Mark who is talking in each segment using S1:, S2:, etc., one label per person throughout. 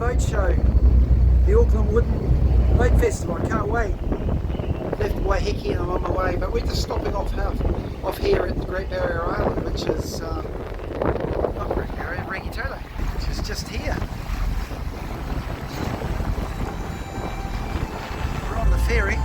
S1: Boat Show, the Auckland Wooden Boat Festival. I can't wait. Left Waiheke and I'm on my way, but we're just stopping off here at the Great Barrier Island, which is not Great Barrier, Rangitoto, which is just here. We're on the ferry.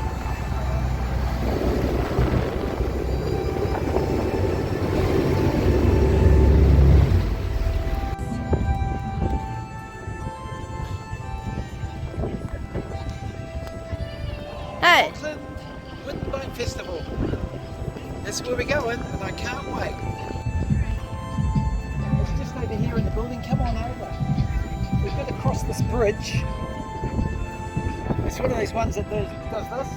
S2: Hey.
S1: Auckland Wooden Boat Festival. That's where we're going, and I can't wait. It's just over here in the building. Come on over. We've got to cross this bridge. It's one of those ones that does this,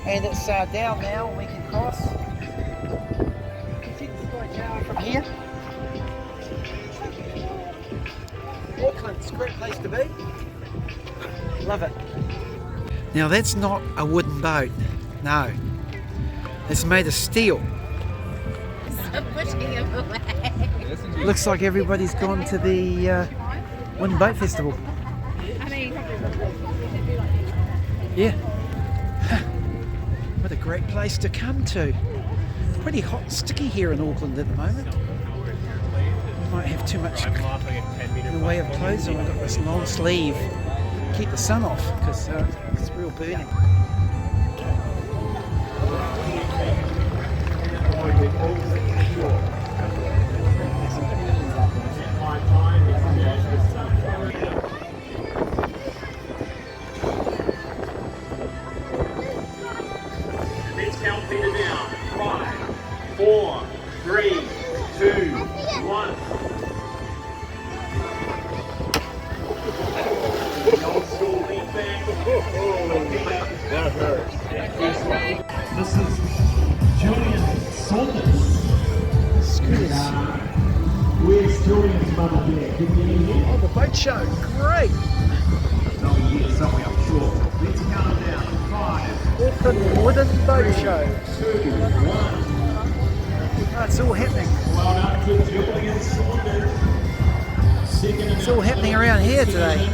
S1: and it's down now. We can cross. You can see the Sky Tower from here. Auckland's a great place to be. Love it. Now that's not a wooden boat, no. It's made of steel. Looks like everybody's gone to the Wooden Boat Festival. Yeah. What a great place to come to. Pretty hot and sticky here in Auckland at the moment. Might have too much in the way of clothes on. I've got this long sleeve. Keep the sun off because it's real burning.
S3: Let's count Peter down. 5, 4, 3, 2, 1.
S4: That hurts. This is Julian Saunders. Where's Julian's mother there? Did you hear?
S1: Oh, the boat show, great!
S4: Somewhere here, somewhere, I'm sure. Let's count down. 5,
S1: Auckland Wooden Boat Show.
S4: 2, 1.
S1: Oh, it's all happening.
S4: Well done to Julian Saunders.
S1: It's all happening around here today.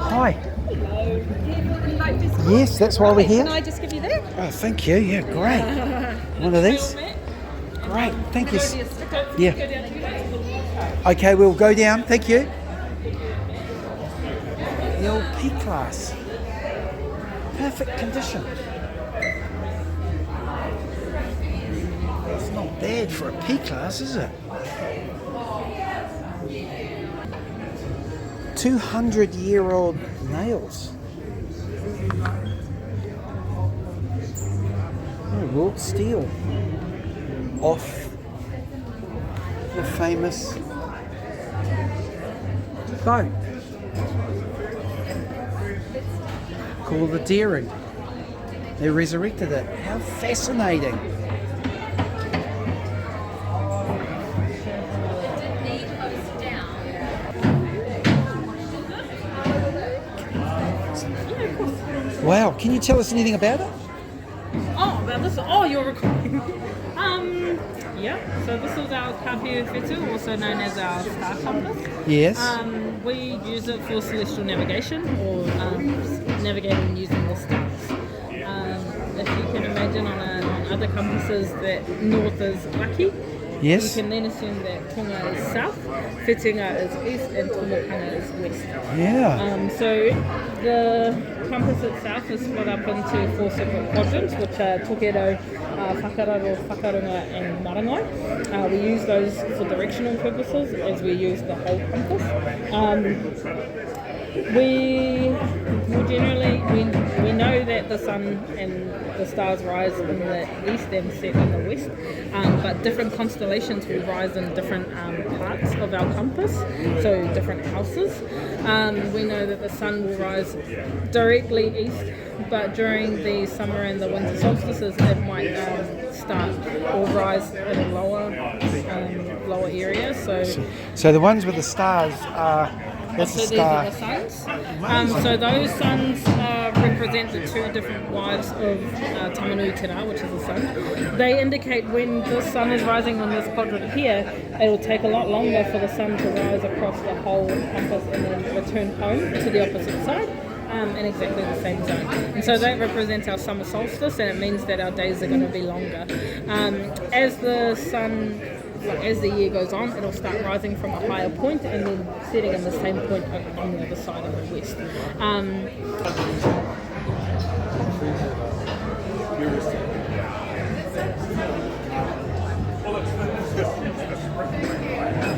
S1: Hi. Yes, that's why we're here.
S2: Can I just give you that?
S1: Oh, thank you. Yeah, great. One of these. Great. Thank you. Yeah. Okay, we'll go down. Thank you. The old P-Class. Perfect condition. It's not bad for a P-Class, is it? 200-year-old nails. Oh, wrought steel. Off the famous boat called the Daring. They resurrected it. How fascinating. Wow, can you tell us anything about it?
S5: Oh, about this? Oh, you're recording. Yeah. So this is our Kapu Whetū, also known as our star compass.
S1: Yes.
S5: We use it for celestial navigation or navigating using the stars. If you can imagine on other compasses that north is Waki,
S1: Yes.
S5: you can then assume that Tonga is south, Whitinga is east, and Tomokanga is west.
S1: Yeah.
S5: So the compass itself is split up into 4 separate quadrants, which are Tokedo, Whakararo, Whakarunga and Marangai. We use those for directional purposes as we use the whole compass. We know that that the sun and the stars rise in the east and set in the west, but different constellations will rise in different parts of our compass, so different houses. We know that the sun will rise directly east, but during the summer and the winter solstices it might start or rise in a lower area.
S1: So the ones with the stars are, that's
S5: So
S1: the
S5: these are
S1: star.
S5: the suns. So those suns represent the two different wives of Tamanui Te Rā, which is the sun. They indicate when the sun is rising on this quadrant here, it will take a lot longer for the sun to rise across the whole compass and then return home to the opposite side. In exactly the same zone. And so that represents our summer solstice, and it means that our days are going to be longer. As the sun, as the year goes on, it'll start rising from a higher point and then setting in the same point on the other side of the west.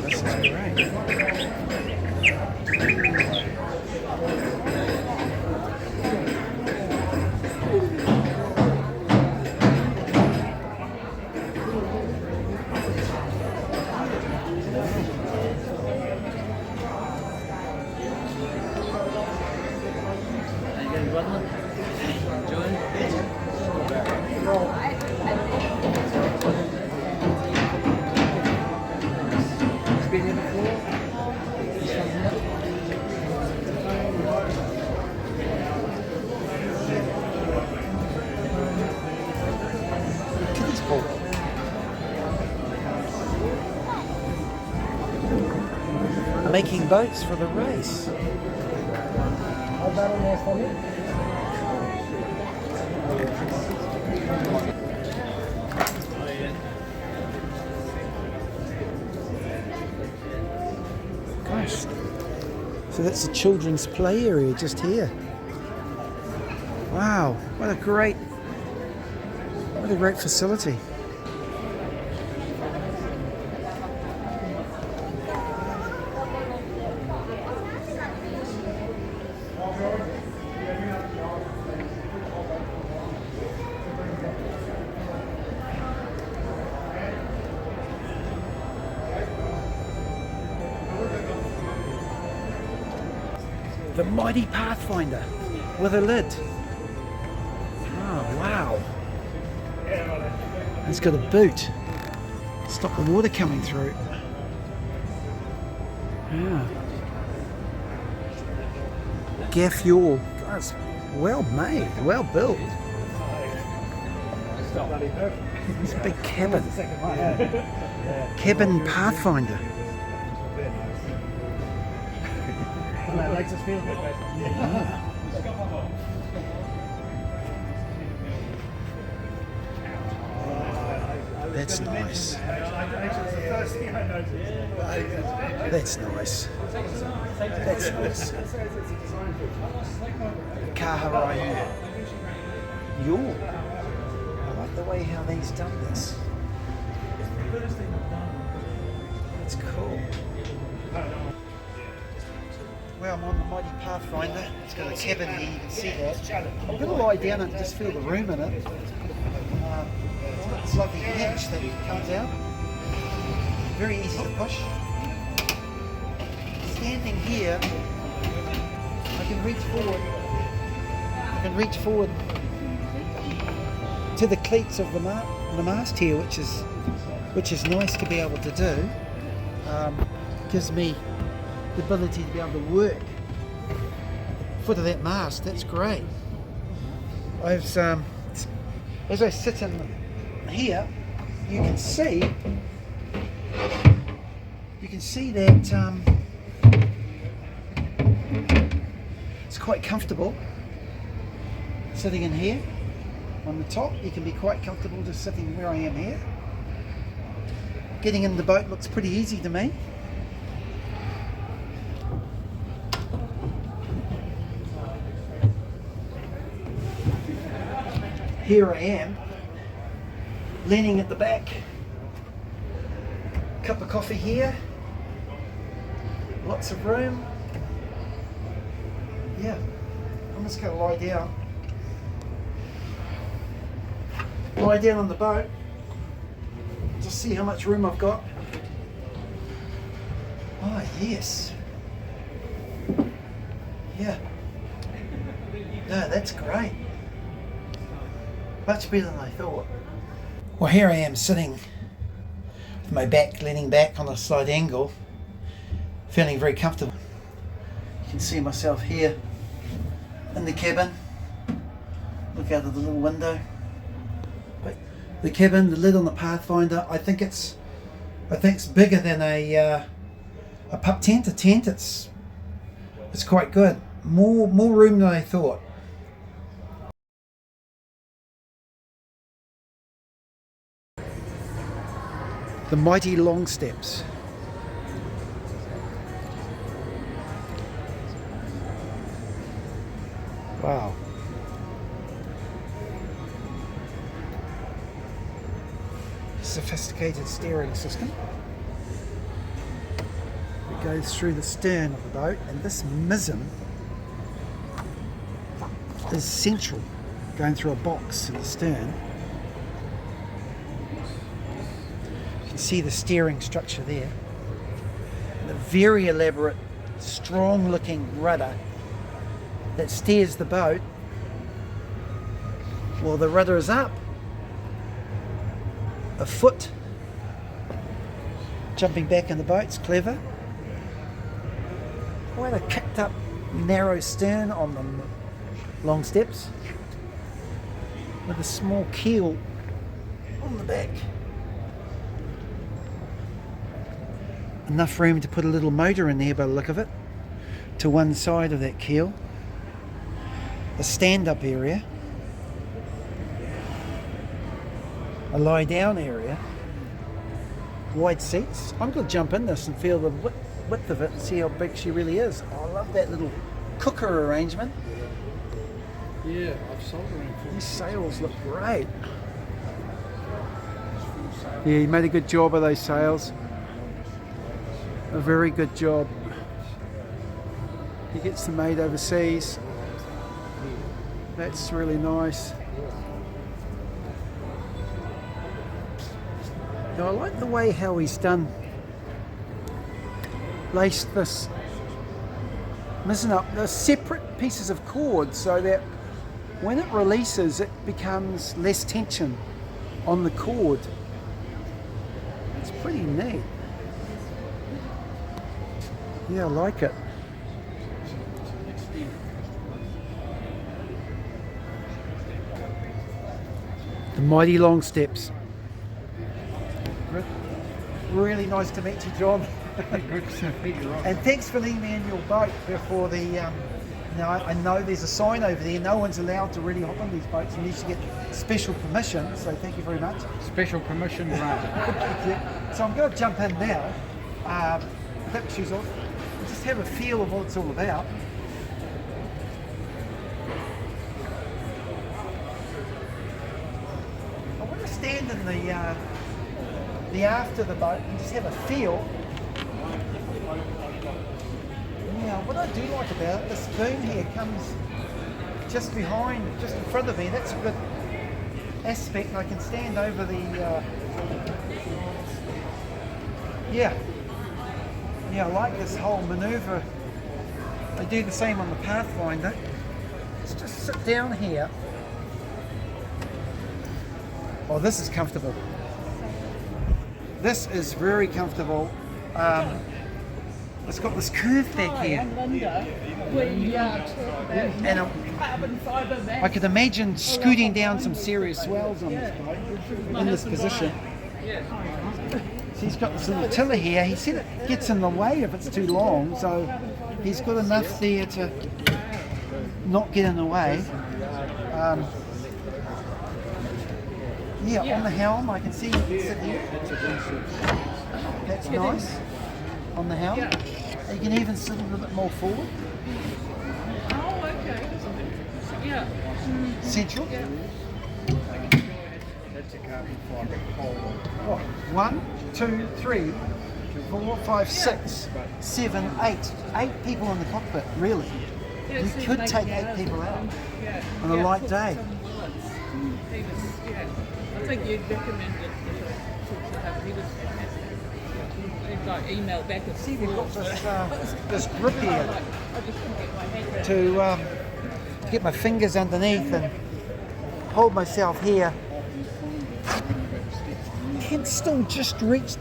S1: This is great. Making boats for the race. Gosh, so that's the children's play area just here. Wow, what a great facility. The mighty Pathfinder with a lid. Oh, wow. It's got a boot. Stop the water coming through. Yeah. Gaff yawl. Guys, well made, well built. It's a big cabin. Cabin Pathfinder.
S4: That makes us feel good.
S1: That's nice. That's nice. That's nice. Kaharai yawl. I like the way how they've done this. That's cool. Well, I'm on the mighty Pathfinder. It's got a cabin here, you can see that. I'm going to lie down and just feel the room in it. It's got this lovely hatch that comes out. Very easy to push. Standing here, I can reach forward. I can reach forward to the cleats of the mast here, which is nice to be able to do. Gives me the ability to be able to work foot of that mast. That's great. As I sit in here, you can see that it's quite comfortable sitting in here on the top. You can be quite comfortable just sitting where I am here. Getting in the boat looks pretty easy to me. Here I am, leaning at the back, cup of coffee here, lots of room. Yeah, I'm just going to lie down lie down on the boat, just see how much room I've got. Oh yes. Yeah. No, that's great. Much better than I thought. Well, here I am sitting with my back leaning back on a slight angle, feeling very comfortable. You can see myself here in the cabin. Look out of the little window. But the cabin, the lid on the Pathfinder, I think it's bigger than a pup tent. A tent, it's quite good. More room than I thought. The mighty Longsteps. Wow. Sophisticated steering system. It goes through the stern of the boat, and this mizzen is central, going through a box in the stern. You can see the steering structure there. And a very elaborate, strong-looking rudder that steers the boat while the rudder is up. A foot jumping back in the boat's clever. Quite a kicked up narrow stern on the Longsteps with a small keel on the back. Enough room to put a little motor in there by the look of it, to one side of that keel. A stand-up area, a lie-down area, wide seats. I'm going to jump in this and feel the width of it and see how big she really is. I love that little cooker arrangement.
S6: Yeah, I've sold around 40.
S1: These sails look great. Yeah, you made a good job of those sails. A very good job. He gets them made overseas. That's really nice. Now I like the way how he's done, laced this mizzen up. They're separate pieces of cord so that when it releases it becomes less tension on the cord. It's pretty neat. Yeah, I like it. The mighty Longsteps. Really nice to meet you, John.
S6: Good to meet you, Rob.
S1: And thanks for letting me in your boat before the. Now I know there's a sign over there. No one's allowed to really hop on these boats. You need to get special permission. So thank you very much.
S6: Special permission granted.
S1: Thank you. So I'm going to jump in now. Take my shoes off. And just have a feel of what it's all about. I want to stand in the aft of the boat and just have a feel. Now, what I do like about it, this boom here comes just behind, just in front of me. That's a good aspect. I can stand over the. Yeah, I like this whole manoeuvre. I do the same on the Pathfinder. Let's just sit down here. Oh, this is comfortable. This is very comfortable. It's got this curve back here. And I could imagine scooting down some serious swells on this boat in this position. So he's got this little tiller here. He said it gets in the way if it's too long, so he's got enough there to not get in the way. On the helm, I can see you can sit here. That's nice. On the helm. You can even sit a little bit more forward.
S5: Oh, okay. Yeah.
S1: Central.
S6: That's a carbon fibre holder.
S1: Oh, 1, 2, 3, 4, 5, 6, 7, 8. 8 people in the cockpit, really. You could take 8 people out on a light day.
S5: think you'd recommend it to have. He was fantastic. He'd like email back and
S1: See, we've got this grip here
S5: I just couldn't get my hand
S1: to get my fingers underneath and hold myself here. Can still just reach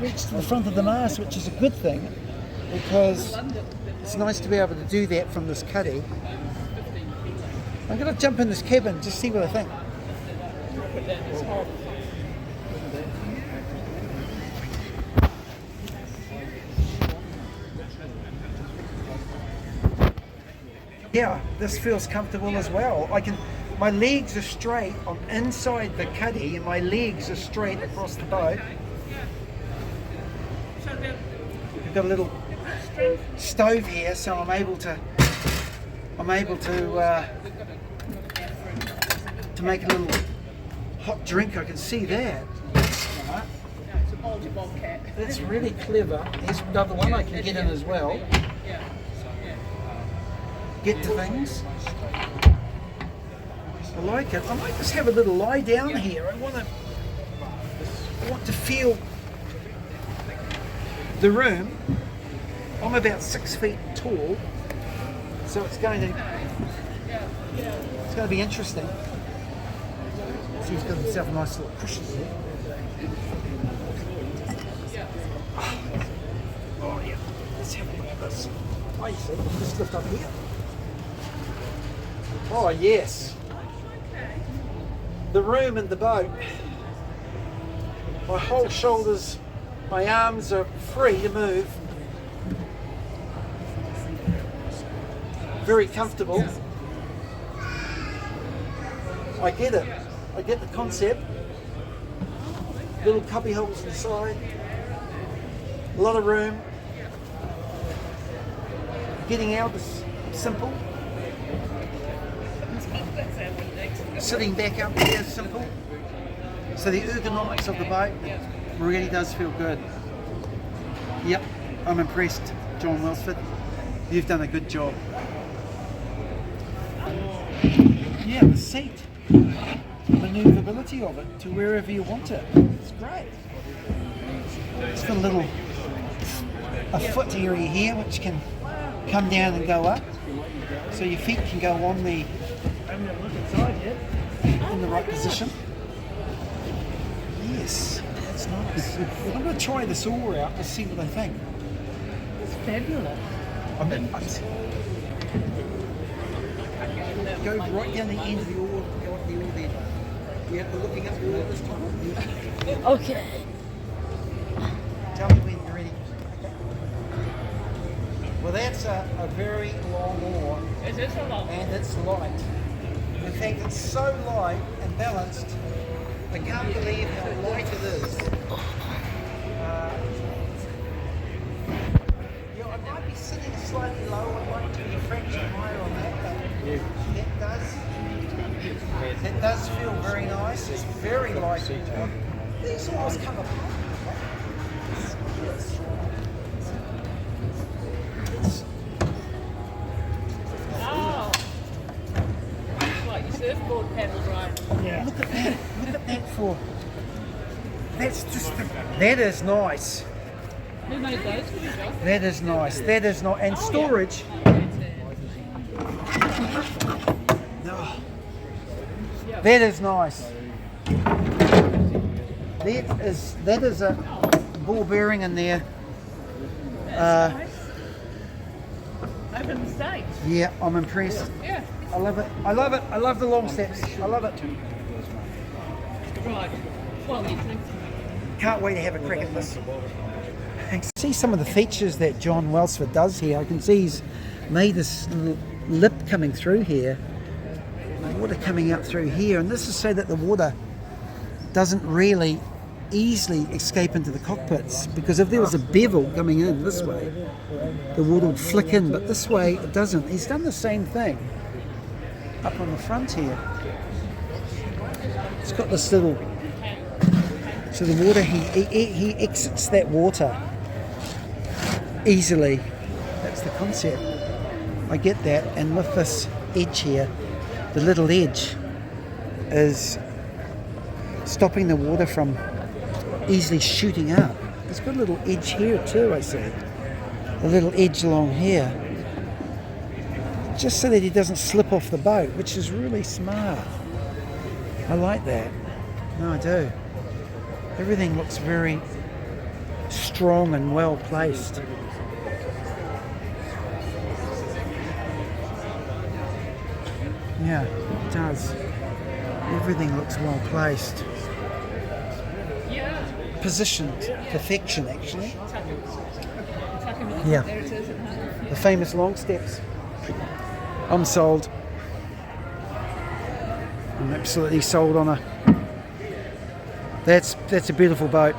S1: to the front of the mast, which is a good thing because it's nice to be able to do that from this cuddy. I'm going to jump in this cabin, just see what I think. Yeah, this feels comfortable as well. My legs are straight. I'm inside the cuddy and my legs are straight across the boat. We've got a little stove here, so I'm able to make a little hot drink. I can see that. Right. That's really clever. Here's another one I can get in as well. Get to things. I like it. I might just have a little lie down here. I want to feel the room. I'm about 6 feet tall, so it's going to be interesting. See, he's got himself a nice little cushion there. Oh yeah, let's have a look at this. Oh, you see, just lift up here. Oh yes, the room in the boat. My whole shoulders, my arms are free to move. Very comfortable. I get it. I get the concept. Little cubby holes inside. A lot of room. Getting out is simple. Sitting back up here is simple. So the ergonomics of the boat really does feel good. Yep, I'm impressed, John Welsford. You've done a good job. Yeah, the seat, manoeuvrability of it to wherever you want it. It's great. It's got a foot area here which can come down and go up, so your feet can go on the in the right position. Yes, that's nice. I'm going to try this oar out to see what I think.
S5: It's fabulous.
S1: Go right down the end of the oar, go up the oar there. You have to looking up the oar this time.
S2: Okay.
S1: Tell me when you're ready. Well, that's a very long oar.
S5: It is a lot.
S1: And it's light. In fact, it's so light and balanced, I can't believe how light it is. I might be sitting slightly low. I'd like to be a fraction higher on that, but it does feel very nice. It's very light. These oars come apart.
S5: Oh. It's like your surfboard paddle drive.
S1: Yeah. Look at that. Look at that for. That is nice.
S5: Who made those for you, Josh?
S1: That is nice. That is not. And storage. No. That is nice. That is a ball bearing in there.
S5: Over in the States.
S1: Yeah, I'm impressed.
S5: Yeah.
S1: I love it. I love it. I love the Longsteps. I love it.
S5: Right. Well, you think.
S1: Can't wait to have a crack at this. See some of the features that John Welsford does here. I can see he's made this little lip coming through here. Water coming out through here, and this is so that the water doesn't really easily escape into the cockpits, because if there was a bevel coming in this way, the water would flick in, but this way it doesn't. He's done the same thing up on the front here. It's got this little, so the water, he exits that water easily. That's the concept. I get that. And with this edge here, the little edge is stopping the water from easily shooting out. It's got a little edge here too, I see. A little edge along here. Just so that he doesn't slip off the boat, which is really smart. I like that. No, I do. Everything looks very strong and well placed. Yeah, it does. Everything looks well placed. Positioned perfection, actually. Yeah. The famous Longsteps. I'm sold. I'm absolutely sold on a. That's a beautiful boat.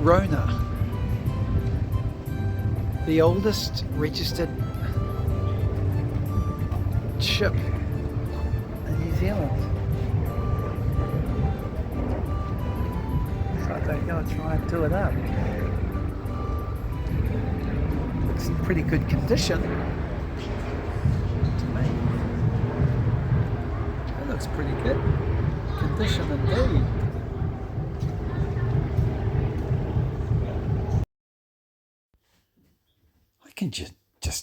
S1: Rona, the oldest registered ship in New Zealand. So they're going to try and do it up. Looks in pretty good condition to me. It looks pretty good condition indeed. I can just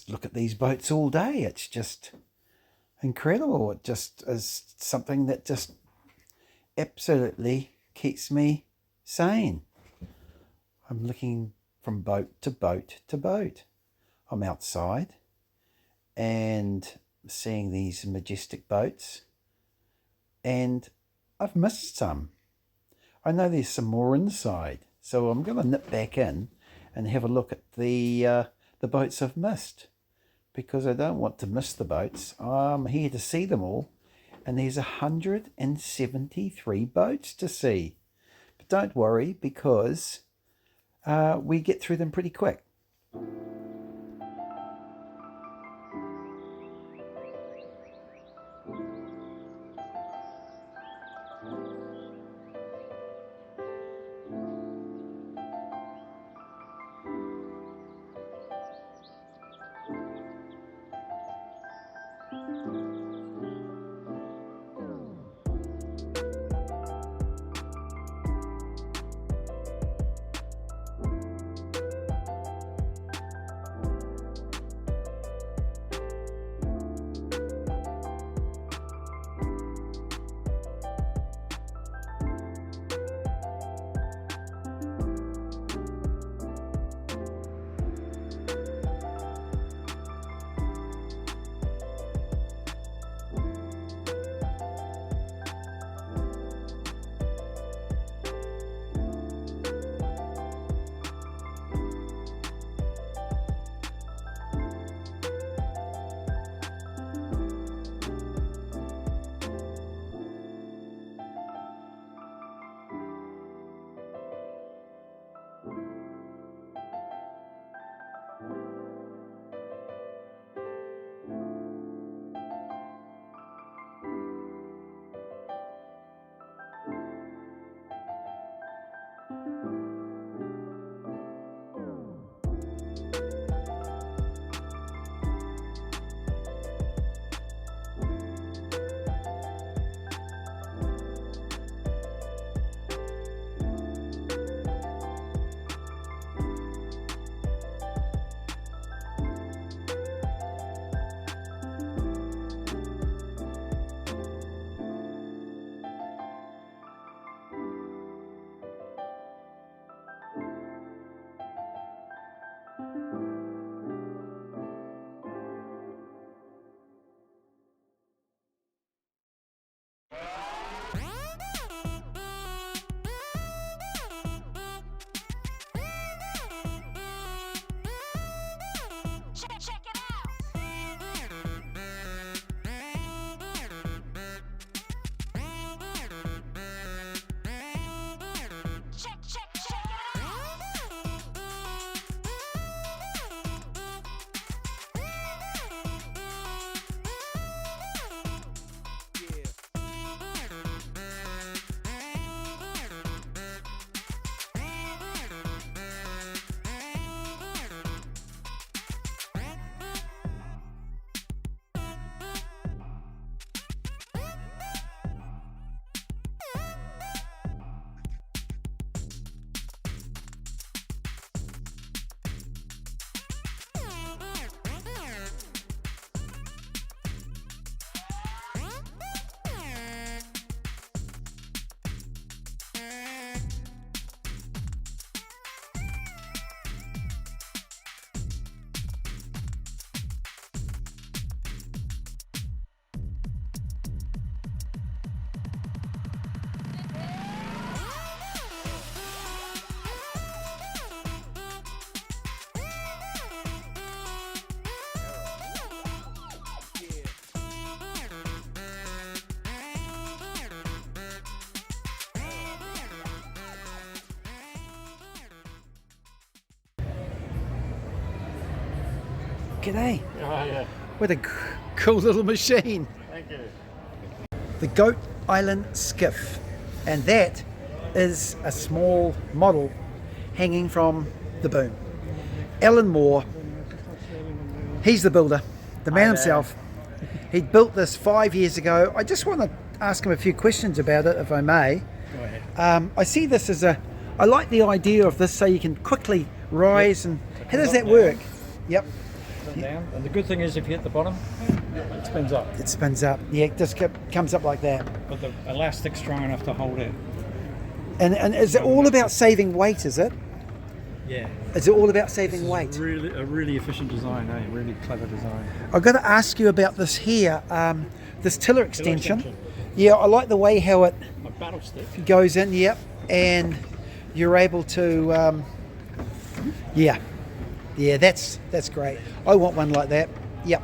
S1: look at these boats all day. It's just incredible. It just is something that just absolutely keeps me sane. I'm looking from boat to boat to boat. I'm outside and seeing these majestic boats, and I've missed some. I know there's some more inside, so I'm going to nip back in and have a look at the boats I've missed, because I don't want to miss the boats. I'm here to see them all, and there's 173 boats to see. But don't worry, because we get through them pretty quick. G'day.
S6: Oh, yeah.
S1: What a cool little machine.
S6: Thank you.
S1: The Goat Island Skiff. And that is a small model hanging from the boom. Alan Moore, he's the builder, the man himself. He built this 5 years ago. I just want to ask him a few questions about it, if I may.
S6: Go ahead.
S1: I see this as I like the idea of this so you can quickly rise and how does that
S6: down.
S1: work? Yep,
S6: Down. And the good thing is if you hit the bottom, it spins up.
S1: it spins up. Yeah, it just comes up like that.
S6: But the elastic's strong enough to hold it.
S1: And is it all about saving weight, is it?
S6: Yeah.
S1: Is it all about saving weight?
S6: Really, a really efficient design, eh? Really clever design.
S1: I've got to ask you about this here, this tiller extension.
S6: extension.
S1: Yeah, I like the way how it
S6: A battle stick.
S1: goes in, yep, and you're able to, yeah, that's great. I want one like that. Yep,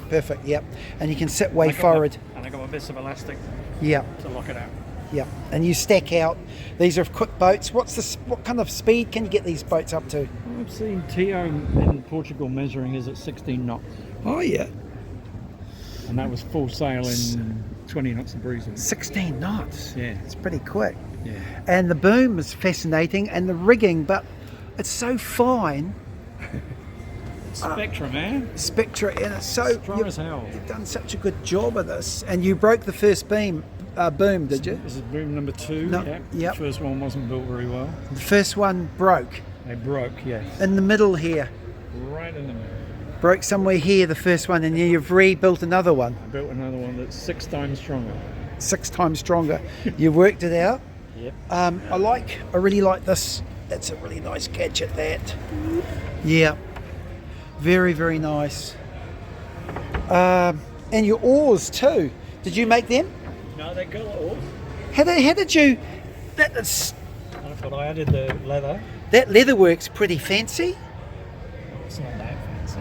S1: perfect, yep. And you can sit way forward.
S6: And I got a bit of elastic
S1: Yep,
S6: to lock it out.
S1: yep. And you stack out. These are quick boats. What kind of speed can you get these boats up to?
S6: I've seen Tio in Portugal measuring is at 16 knots.
S1: Oh yeah,
S6: And that was full sail in 20 knots of breezing.
S1: 16 knots.
S6: Yeah.
S1: It's pretty quick.
S6: Yeah.
S1: And the boom is fascinating, and the rigging, but it's so fine.
S6: Spectra, man.
S1: Spectra, and it's so
S6: Strong as hell.
S1: You've done such a good job of this, and you broke the first boom, did you?
S6: This is boom number 2.
S1: No,
S6: Yeah.
S1: yep.
S6: The first one wasn't built very well.
S1: The first one broke
S6: They broke, yes.
S1: in the middle here,
S6: Right in the middle.
S1: broke somewhere here. The first one, and you've rebuilt another one,
S6: I built another one that's 6 times stronger.
S1: 6 times stronger. You worked it out.
S6: Yep.
S1: I really like this. That's a really nice gadget. That, yeah, very very nice. And your oars too. Did you make them?
S6: No, they got off.
S1: How did you? That's
S6: But I added the leather.
S1: that leather works pretty fancy.
S6: It's not that fancy.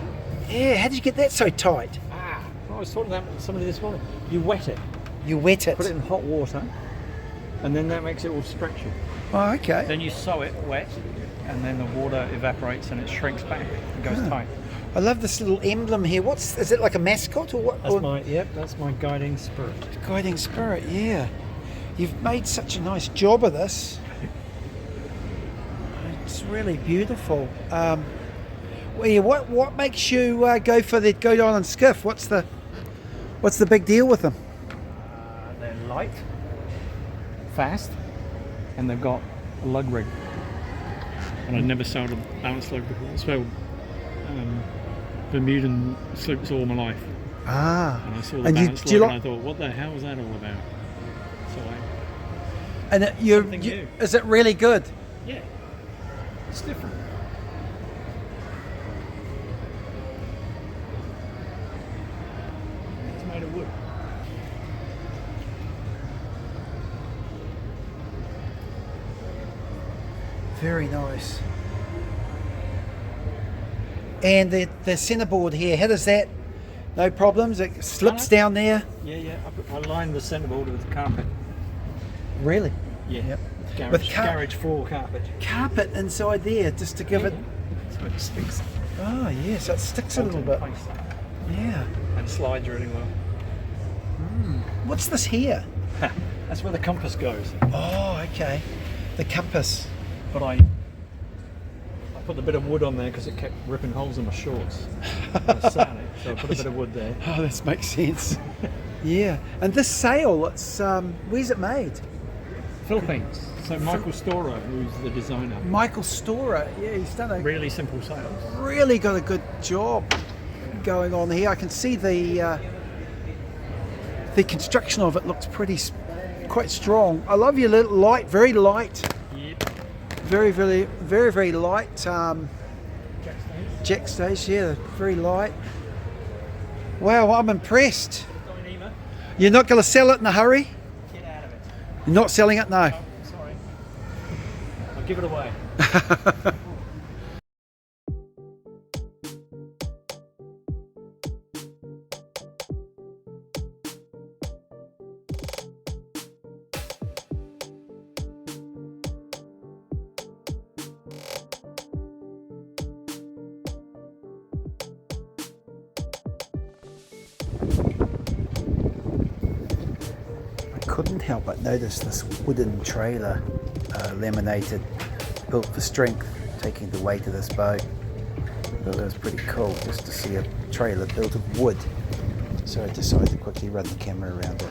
S1: Yeah, how did you get that so tight?
S6: I was talking to somebody this morning. You wet it.
S1: You wet it.
S6: Put it in hot water. And then that makes it all stretchy.
S1: Oh, okay.
S6: Then you sew it wet. And then the water evaporates and it shrinks back and goes tight.
S1: I love this little emblem here. Is it like a mascot or what?
S6: That's my guiding spirit.
S1: Guiding spirit, yeah. You've made such a nice job of this. It's really beautiful. What makes you go for the Goat Island Skiff? What's the big deal with them?
S6: They're light, fast, and they've got a lug rig. And I've never sailed a balanced lug before. I sailed Bermudan sloops all my life. And I saw the balanced lug and I thought, what the hell was that all about? So new.
S1: Is it really good?
S6: yeah, it's different. It's made of wood.
S1: Very nice. And the centerboard here, how does that? No problems. It slips down there.
S6: Yeah. I lined the centerboard with carpet.
S1: Really?
S6: Yeah.
S1: With
S6: Garage floor carpet.
S1: Carpet inside there, just to give it.
S6: So it sticks.
S1: Oh yeah, so it sticks a little bit. Yeah.
S6: And slides really well.
S1: What's this here?
S6: That's where the compass goes.
S1: Oh, okay. The compass.
S6: But I put a bit of wood on there because it kept ripping holes in my shorts. I sat on it, so I put a bit of wood there.
S1: Oh, this makes sense. Yeah. And this sail, it's where's it made?
S6: Philippines. So Michael Storer, who's the designer.
S1: Michael Storer. Yeah, he's done a
S6: Really simple sails.
S1: really got a good job going on here. I can see the construction of it looks quite strong. I love your little light, very light.
S6: Yep.
S1: Very light jack stays. Yeah, very light. Wow, I'm impressed. You're not going to sell it in a hurry?
S6: Get out of it.
S1: You're not selling it? No.
S6: Sorry. I'll give it away.
S1: couldn't help but notice this wooden trailer laminated, built for strength, taking the weight of this boat. I thought that was pretty cool just to see a trailer built of wood. So I decided to quickly run the camera around it.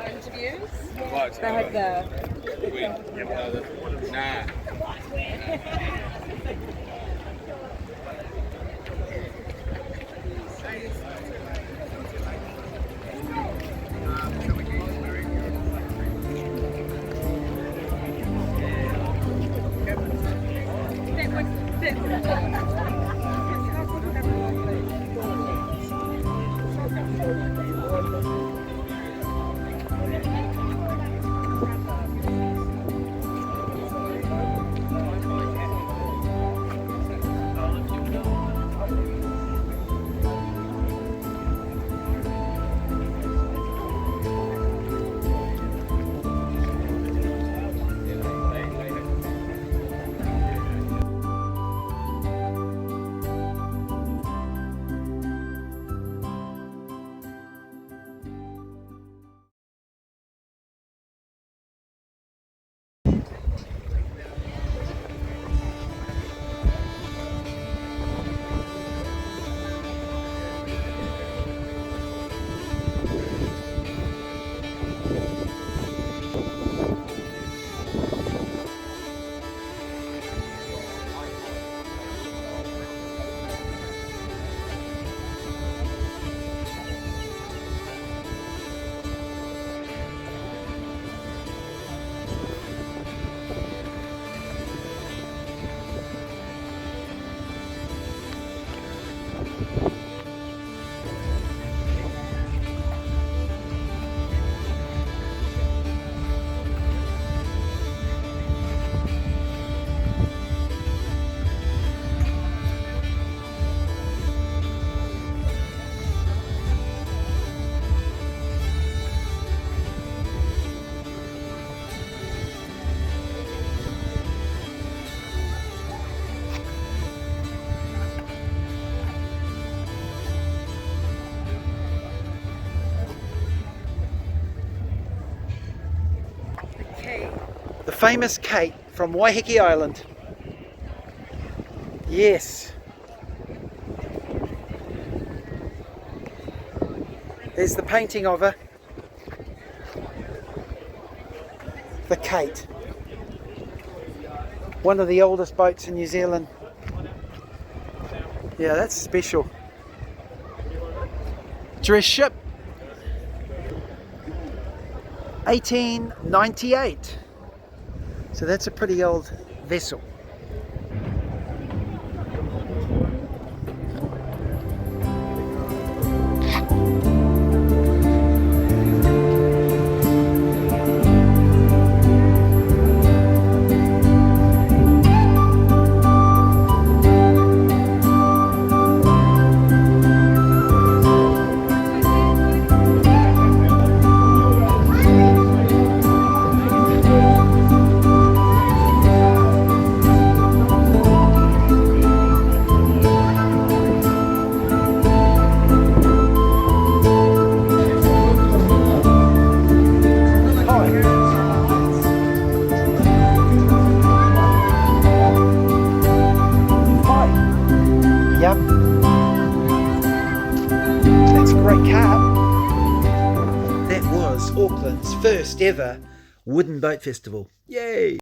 S2: Interviews? They had the...
S7: Nah.
S1: The famous Kate from Waiheke Island. Yes. There's the painting of her. The Kate. One of the oldest boats in New Zealand. Yeah, that's special. Dress ship. 1898. So that's a pretty old vessel. Yep. That's a great car. That was Auckland's first ever Wooden Boat Festival. Yay!